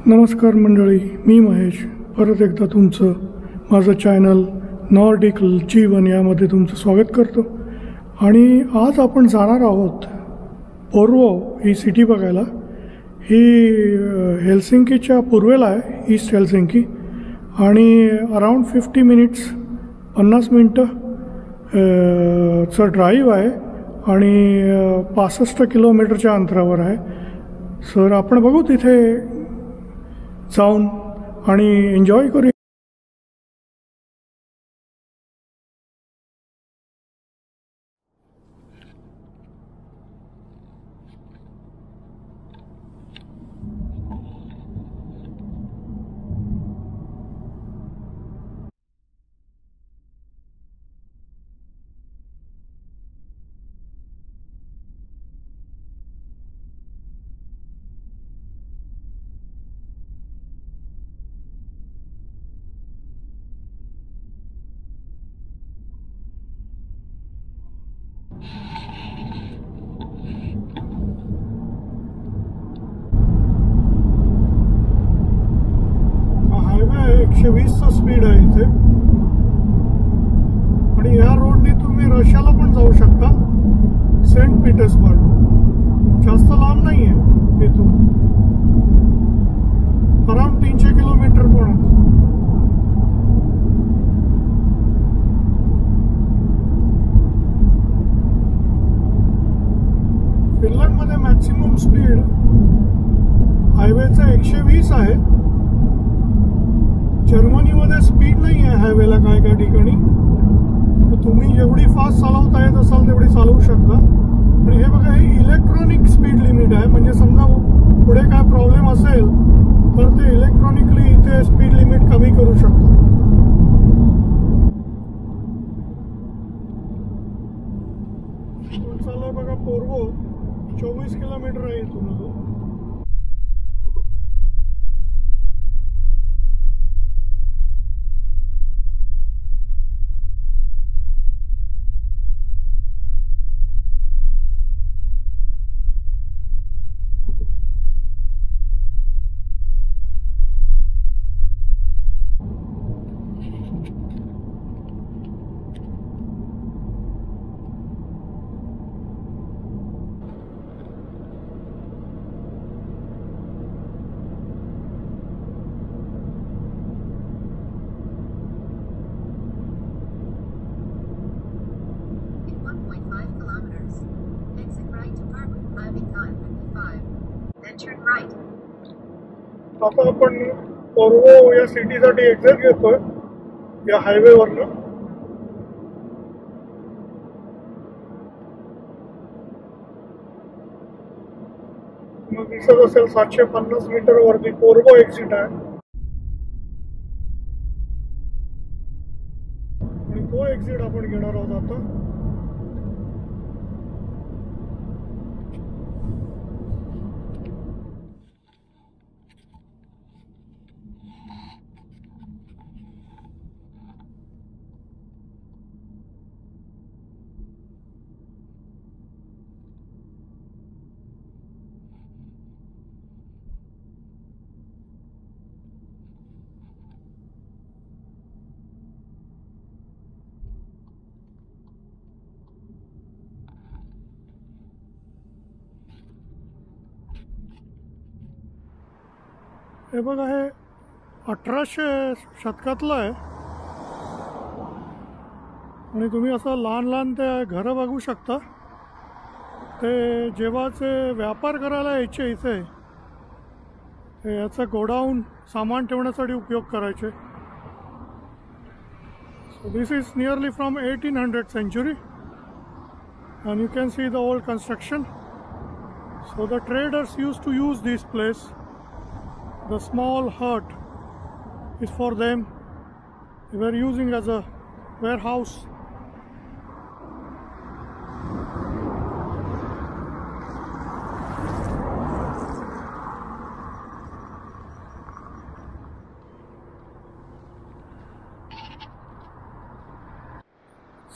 नमस्कार मंडळी, मी महेश परत एकदा तुमचं माझं चॅनल नॉर्डिक जीवन यामध्ये तुमचं स्वागत करतो. आणि आज आपण जाणार आहोत पोर्वो ही सिटी बघायला. ही हेल्सिंकीच्या पूर्वेला आहे, ईस्ट हेल्सिंकी, आणि अराऊंड 50 मिनटं चं ड्राईव्ह आहे आणि 65 किलोमीटरच्या अंतरावर आहे. सर आपण बघू तिथे जाऊन आणि एन्जॉय करू. हायवे 120चा स्पीड आहे इथे, आणि या रोडने तुम्ही रशियाला पण जाऊ शकता. सेंट पीटर्सबर्ग जास्त लांब नाही आहे इथून, अराउंड 300 किलोमीटर पण आहे. फिनलंडमध्ये मॅक्सिमम स्पीड हायवेचा 120 आहे. जर्मनीमध्ये स्पीड नाही आहे हायवेला काय काय ठिकाणी, तर तुम्ही जेवढी फास्ट चालवता येत असाल तेवढी चालवू शकता. आणि हे बघा, हे इलेक्ट्रॉनिक स्पीड लिमिट आहे, म्हणजे समजा पुढे काय प्रॉब्लेम असेल तर ते इलेक्ट्रॉनिकली इथे स्पीड लिमिट कमी करू शकता. पण चाललंय बघा, पोर्वो 24 किलोमीटर आहे इथून. आता आपण पोर्वो या सिटीसाठी एक्झिट घेतोय या हायवेवरनं. मग दिसत असेल 750 मीटर वरती पोर्वो एक्झिट आहे, आणि तो एक्झिट आपण घेणार आहोत आता. हे बघा, हे 1800 शतकातलं आहे, आणि तुम्ही असं लहान लहान ते घरं बघू शकता. ते जेव्हाचे व्यापार करायला यायचे इथे, ते याचं गोडाऊन सामान ठेवण्यासाठी उपयोग करायचे. So this is nearly from 1800th century, and you can see the old construction. So the traders used to use this place. The small hut is for them. They were using as a warehouse.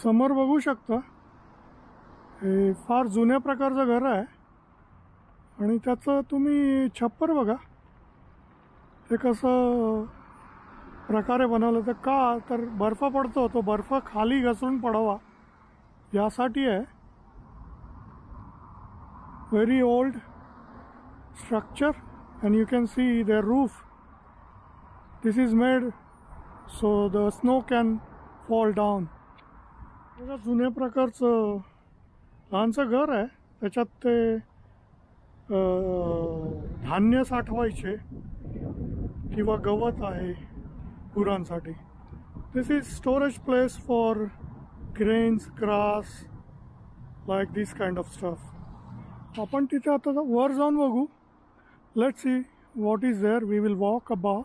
समोर बघू शकता, हे फार जुन्या प्रकारचं घर आहे, आणि त्याचं तुम्ही छप्पर बघा. ते कसं प्रकारे बनवलं तर का तर बर्फ पडतो, तो बर्फ खाली घसरून पडावा यासाठी आहे. Very old structure and you can see their roof. This is made so the snow can fall down. बघा जुन्या प्रकारचं लहानसं घर आहे, त्याच्यात ते धान्य साठवायचे किंवा गवत आहे गुरांसाठी. This is storage place for grains, grass, like this kind of stuff. आपण तिथे आता वर जाऊन बघू. Let's see what is there. We will walk about.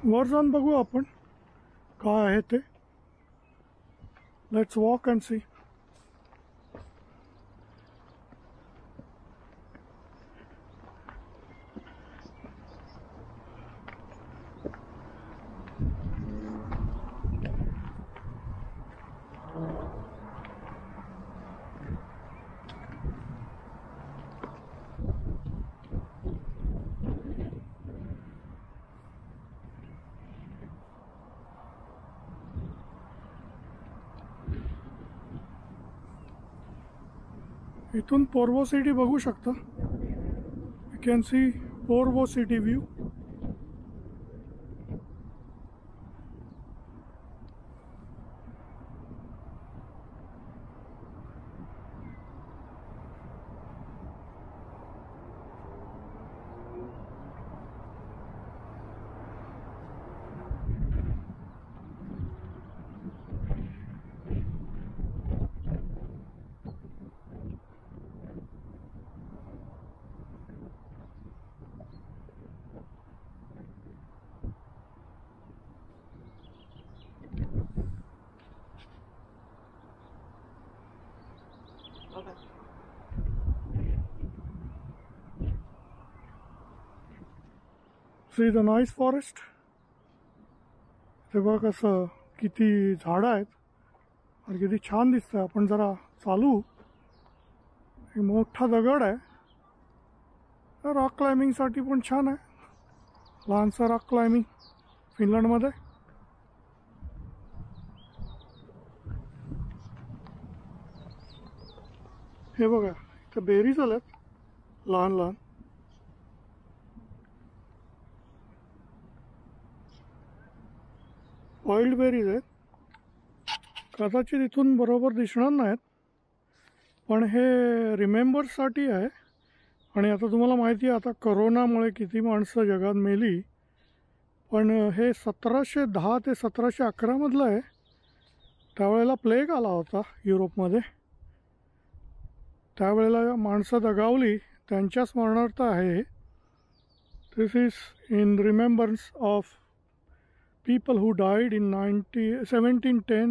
वर जाऊन बघू आपण काय आहे ते. Let's walk and see. इथून पोर्वो सिटी बघू शकता. You can see Porvoo city view. See the nice forest. ते बघ कसं किती झाडं आहेत आणि किती छान दिसतंय. आपण जरा चालू. एक मोठा दगड आहे, रॉक क्लाइम्बिंगसाठी पण छान आहे. लहानसा रॉक क्लाइम्बिंग फिनलंडमध्ये. हे बघा इथं बेरीज आल्यात लहान लहान. वाईल्ड बेरीज आहेत. कदाचित इथून बरोबर दिसणार नाहीत, पण हे रिमेंबर्ससाठी आहे. आणि आता तुम्हाला माहिती आहे आता करोनामुळे किती माणसं जगात मेली, पण हे 1710 ते 1711 मधलं आहे. त्यावेळेला प्लेग आला होता युरोपमध्ये. त्यावेळेला माणसं दगावली, त्यांच्या स्मरणार्थ आहे. This is in remembrance of people who died in 1710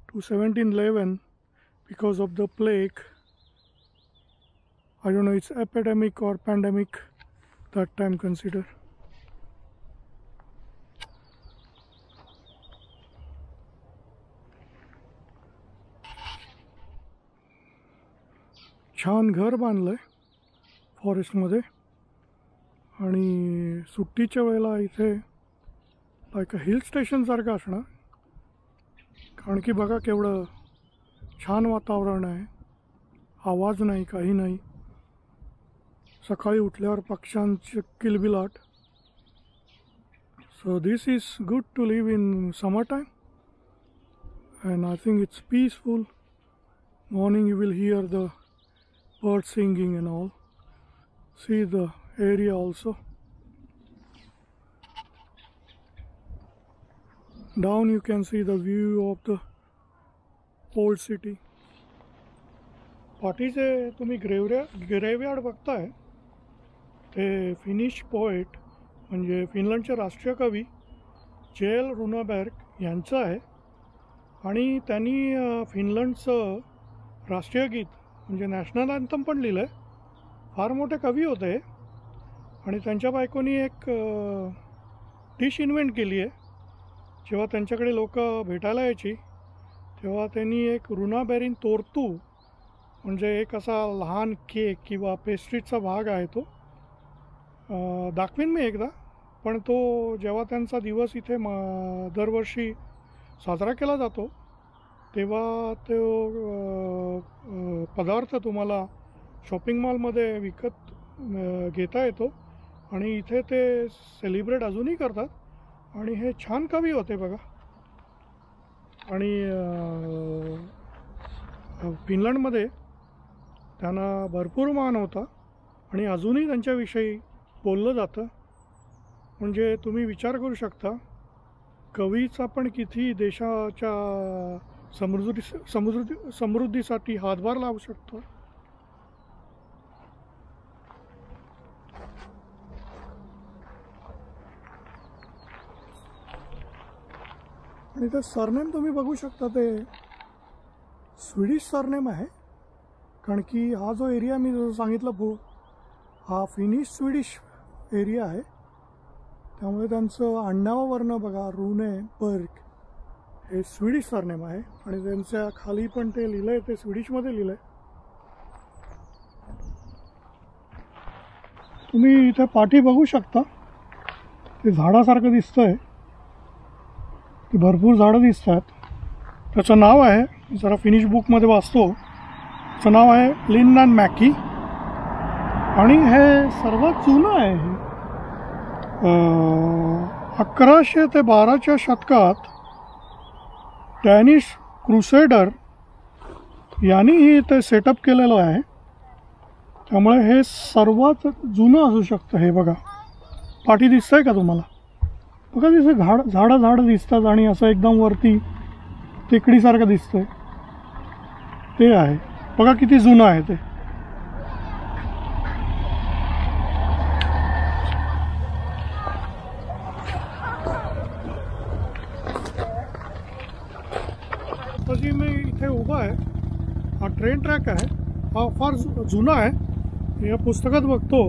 to 1711 because of the plague. I don't know, it's epidemic or pandemic that time consider. छान घर बांधलंय फॉरेस्टमध्ये. आणि सुट्टीच्या वेळेला इथे लाईक अ हिल स्टेशनसारखं असणार. कारण की बघा केवढं छान वातावरण आहे. आवाज नाही, काही नाही. सकाळी उठल्यावर पक्ष्यांचे किलबिलाट. So this is good to live in summer time. And I think it's peaceful. Morning you will hear the birds singing and all. See the area also. Down you can see the view of the old city. पाठीचे तुम्ही graveyard बघताय ते finish poet म्हणजे फिनलंडचे राष्ट्रीय कवी gel रुनबर्ग यांचं आहे. आणि त्यांनी फिनलंडचं राष्ट्रीय गीत म्हणजे नॅशनल अँथम पण लिहिलं आहे. फार मोठे कवी होते. आणि त्यांच्या बायकोनी एक डिश इन्व्हेंट केली आहे. जेव्हा त्यांच्याकडे लोक भेटायला यायची तेव्हा त्यांनी एक रुनाबेरिन तोर्तू म्हणजे एक असा लहान केक किंवा पेस्ट्रीचा भाग आहे तो. दाखवीन मी एकदा, पण तो जेव्हा त्यांचा दिवस इथे दरवर्षी साजरा केला जातो तेव्हा तो पदार्थ तुम्हाला शॉपिंग मॉलमध्ये विकत घेता येतो आणि इथे ते सेलिब्रेट अजूनही करतात आणि हे छान कवी होते बघा. आणि फिनलंडमध्ये त्यांना भरपूर मान होता आणि अजूनही त्यांच्याविषयी बोललं जातं. म्हणजे तुम्ही विचार करू शकता कवीचा पण किती देशाच्या समृद्धीसाठी हातभार लावू शकतो. आणि ते सरनेम तुम्ही बघू शकता, ते स्वीडिश सरनेम आहे. कारण की हा जो एरिया मी जसं सांगितलं हा फिनिश स्वीडिश एरिया आहे, त्यामुळे त्यांचं आडनावावरनं बघा रुने बर्ग हे स्वीडिश सरनेम आहे आणि त्यांच्या खाली पण ते लिहिलं आहे, ते स्वीडिशमध्ये लिहिलं आहे. तुम्ही इथे पाठी बघू शकता, ते झाडासारखं दिसतंय, ती भरपूर झाडं दिसत आहेत. त्याचं नाव आहे, जरा फिनिश बुकमध्ये वाचतो, त्याचं नाव आहे लिनलँड मॅकी आणि हे सर्वात जुनं आहे. 1100 ते 12च्या शतकात डॅनिश क्रुसेडर यांनीही ते सेटअप केलेलं आहे, त्यामुळे हे सर्वात जुनं असू शकतं. हे बघा पाठी दिसतंय का तुम्हाला? बघा तिथे झाडं दिसतात आणि असं एकदम वरती टेकडीसारखं दिसतंय, ते आहे. बघा किती जुनं आहे ते. आता जी मी इथे उभा आहे, हा ट्रेन ट्रॅक आहे, हा फार जुना आहे. या पुस्तकात बघतो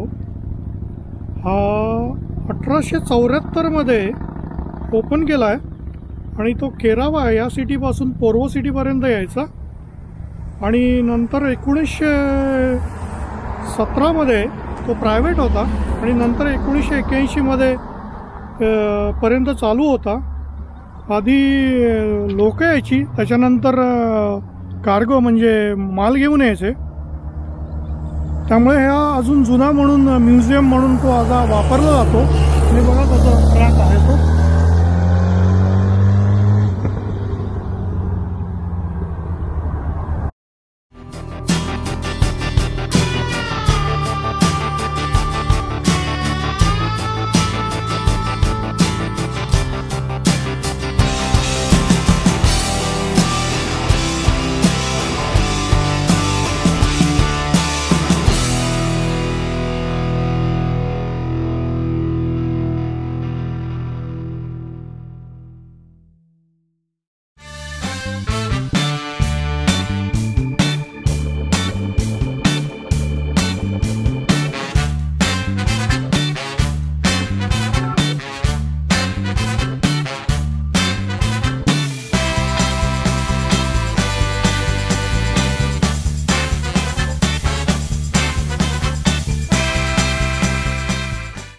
हा 1874 मध्ये ओपन केला आहे आणि तो केरावा या सिटीपासून पोर्वो सिटीपर्यंत यायचा आणि नंतर 1917 मध्ये तो प्रायव्हेट होता आणि नंतर 1981 मध्ये पर्यंत चालू होता. आधी लोक यायची, त्याच्यानंतर कार्गो म्हणजे माल घेऊन यायचे, त्यामुळे हा अजून जुना म्हणून म्युझियम म्हणून तो आता वापरला जातो. आणि बघा त्याचा ट्रॅक आहे तो.